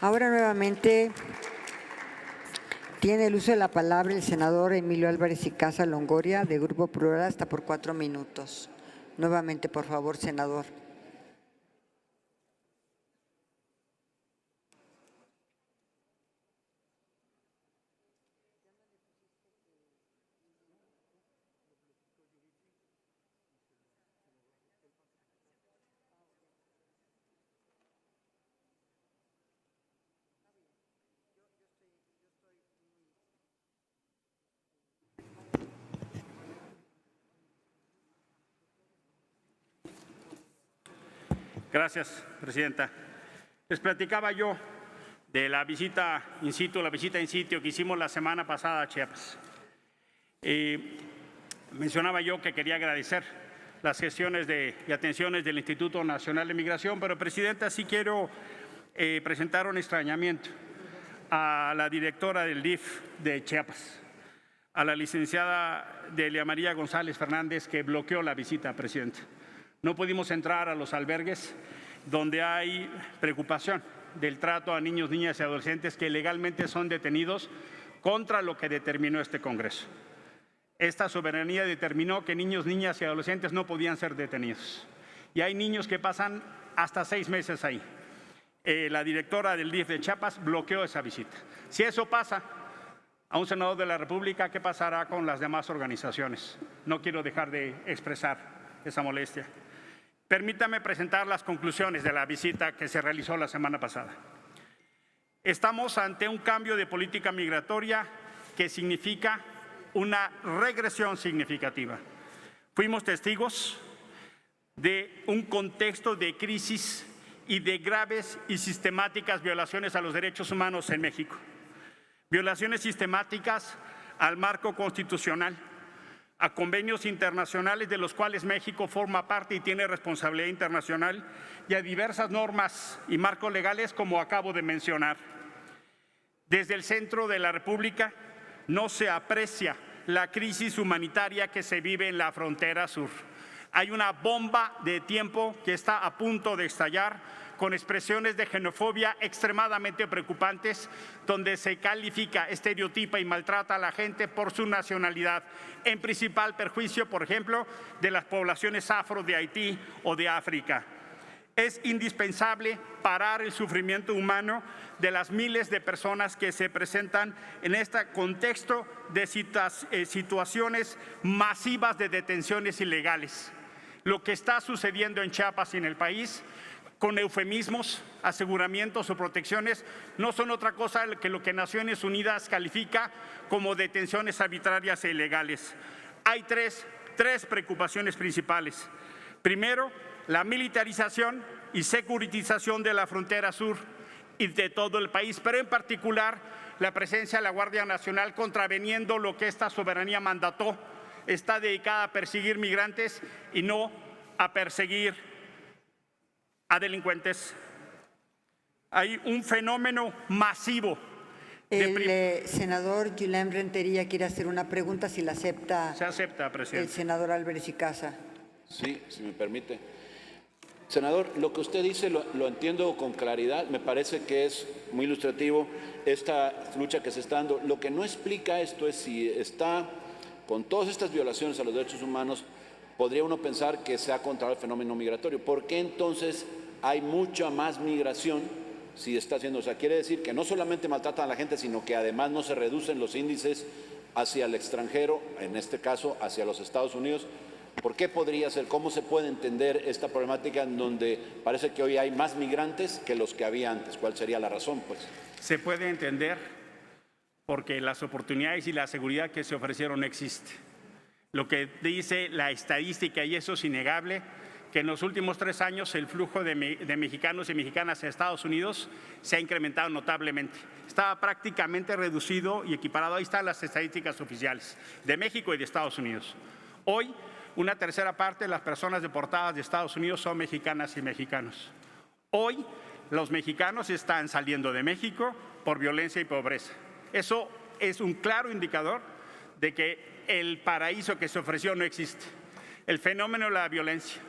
Ahora nuevamente tiene el uso de la palabra el senador Emilio Álvarez y Casa Longoria, de Grupo Plural, hasta por 4 minutos. Nuevamente, por favor, senador. Gracias, presidenta. Les platicaba yo de la visita in situ, que hicimos la semana pasada a Chiapas. Mencionaba yo que quería agradecer las gestiones y atenciones del Instituto Nacional de Migración, pero, presidenta, sí quiero presentar un extrañamiento a la directora del DIF de Chiapas, a la licenciada Delia María González Fernández, que bloqueó la visita, presidenta. No pudimos entrar a los albergues donde hay preocupación del trato a niños, niñas y adolescentes que legalmente son detenidos contra lo que determinó este Congreso. Esta soberanía determinó que niños, niñas y adolescentes no podían ser detenidos. Y hay niños que pasan hasta 6 meses ahí. La directora del DIF de Chiapas bloqueó esa visita. Si eso pasa a un senador de la República, ¿qué pasará con las demás organizaciones? No quiero dejar de expresar esa molestia. Permítame presentar las conclusiones de la visita que se realizó la semana pasada. Estamos ante un cambio de política migratoria que significa una regresión significativa. Fuimos testigos de un contexto de crisis y de graves y sistemáticas violaciones a los derechos humanos en México. Violaciones sistemáticas al marco constitucional, a convenios internacionales de los cuales México forma parte y tiene responsabilidad internacional, y a diversas normas y marcos legales, como acabo de mencionar. Desde el centro de la República no se aprecia la crisis humanitaria que se vive en la frontera sur. Hay una bomba de tiempo que está a punto de estallar, con expresiones de xenofobia extremadamente preocupantes, donde se califica, estereotipa y maltrata a la gente por su nacionalidad, en principal perjuicio, por ejemplo, de las poblaciones afro de Haití o de África. Es indispensable parar el sufrimiento humano de las miles de personas que se presentan en este contexto de situaciones masivas de detenciones ilegales. Lo que está sucediendo en Chiapas y en el país, con eufemismos, aseguramientos o protecciones, no son otra cosa que lo que Naciones Unidas califica como detenciones arbitrarias e ilegales. Hay tres preocupaciones principales. Primero, la militarización y securitización de la frontera sur y de todo el país, pero en particular la presencia de la Guardia Nacional contraveniendo lo que esta soberanía mandató. Está dedicada a perseguir migrantes y no a perseguir a delincuentes. Hay un fenómeno masivo. El senador Guilain Rentería quiere hacer una pregunta, si la acepta. Se acepta, presidente. El senador Álvarez y Casa. Sí, si me permite. Senador, lo que usted dice lo entiendo con claridad, me parece que es muy ilustrativo esta lucha que se está dando. Lo que no explica esto es si está, con todas estas violaciones a los derechos humanos, podría uno pensar que se ha controlado el fenómeno migratorio. ¿Por qué entonces hay mucha más migración si está haciendo? O sea, quiere decir que no solamente maltratan a la gente, sino que además no se reducen los índices hacia el extranjero, en este caso hacia los Estados Unidos. ¿Por qué podría ser? ¿Cómo se puede entender esta problemática en donde parece que hoy hay más migrantes que los que había antes? ¿Cuál sería la razón, pues? Se puede entender porque las oportunidades y la seguridad que se ofrecieron no existen. Lo que dice la estadística, y eso es innegable, que en los últimos 3 años el flujo de mexicanos y mexicanas a Estados Unidos se ha incrementado notablemente. Estaba prácticamente reducido y equiparado. Ahí están las estadísticas oficiales de México y de Estados Unidos. Hoy, una tercera parte de las personas deportadas de Estados Unidos son mexicanas y mexicanos. Hoy, los mexicanos están saliendo de México por violencia y pobreza. Eso es un claro indicador de que el paraíso que se ofreció no existe. El fenómeno de la violencia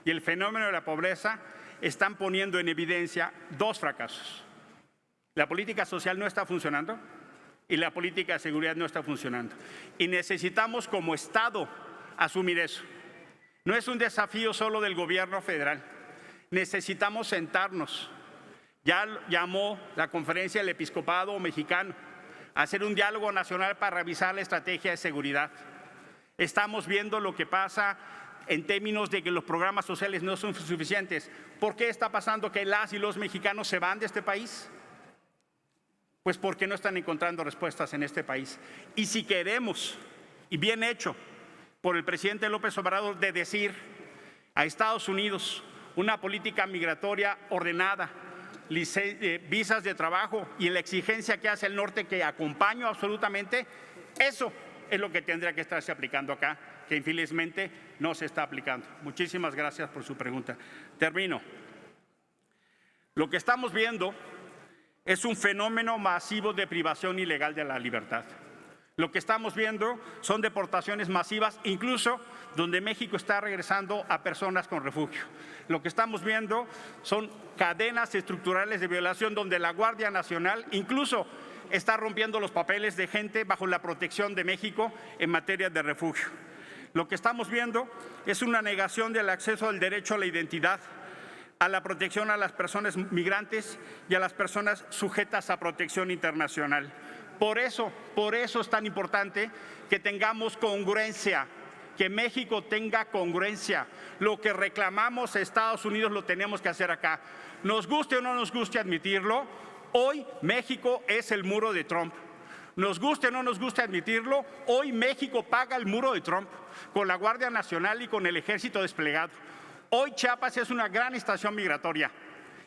y el fenómeno de la pobreza están poniendo en evidencia 2 fracasos. La política social no está funcionando y la política de seguridad no está funcionando. Y necesitamos como Estado asumir eso. No es un desafío solo del gobierno federal. Necesitamos sentarnos. Ya llamó la conferencia del Episcopado Mexicano a hacer un diálogo nacional para revisar la estrategia de seguridad. Estamos viendo lo que pasa en términos de que los programas sociales no son suficientes. ¿Por qué está pasando que las y los mexicanos se van de este país? Pues porque no están encontrando respuestas en este país. Y si queremos, y bien hecho por el presidente López Obrador, de decir a Estados Unidos una política migratoria ordenada, visas de trabajo y la exigencia que hace el norte, que acompaño absolutamente, eso es lo que tendría que estarse aplicando acá, que infelizmente no se está aplicando. Muchísimas gracias por su pregunta. Termino. Lo que estamos viendo es un fenómeno masivo de privación ilegal de la libertad. Lo que estamos viendo son deportaciones masivas, incluso donde México está regresando a personas con refugio. Lo que estamos viendo son cadenas estructurales de violación donde la Guardia Nacional incluso está rompiendo los papeles de gente bajo la protección de México en materia de refugio. Lo que estamos viendo es una negación del acceso al derecho a la identidad, a la protección a las personas migrantes y a las personas sujetas a protección internacional. Por eso es tan importante que tengamos congruencia, que México tenga congruencia. Lo que reclamamos a Estados Unidos lo tenemos que hacer acá. Nos guste o no nos guste admitirlo, hoy México es el muro de Trump. Nos guste o no nos guste admitirlo, hoy México paga el muro de Trump con la Guardia Nacional y con el Ejército desplegado. Hoy Chiapas es una gran estación migratoria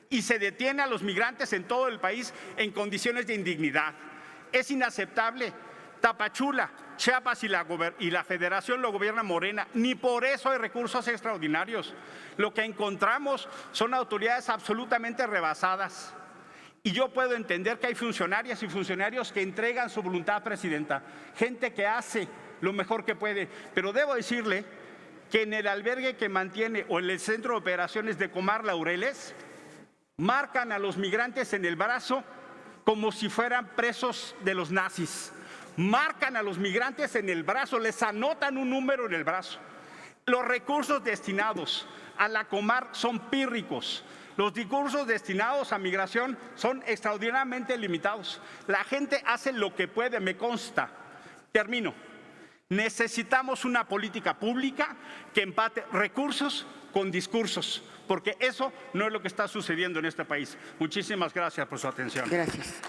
y se detiene a los migrantes en todo el país en condiciones de indignidad. Es inaceptable. Tapachula, Chiapas y la Federación lo gobierna Morena. Ni por eso hay recursos extraordinarios. Lo que encontramos son autoridades absolutamente rebasadas. Y yo puedo entender que hay funcionarias y funcionarios que entregan su voluntad, Presidenta. Gente que hace lo mejor que puede. Pero debo decirle que en el albergue que mantiene o en el centro de operaciones de Comar Laureles, marcan a los migrantes en el brazo como si fueran presos de los nazis. Marcan a los migrantes en el brazo, les anotan un número en el brazo. Los recursos destinados a la Comar son pírricos. Los recursos destinados a migración son extraordinariamente limitados. La gente hace lo que puede, me consta. Termino. Necesitamos una política pública que empate recursos con discursos, porque eso no es lo que está sucediendo en este país. Muchísimas gracias por su atención. Gracias.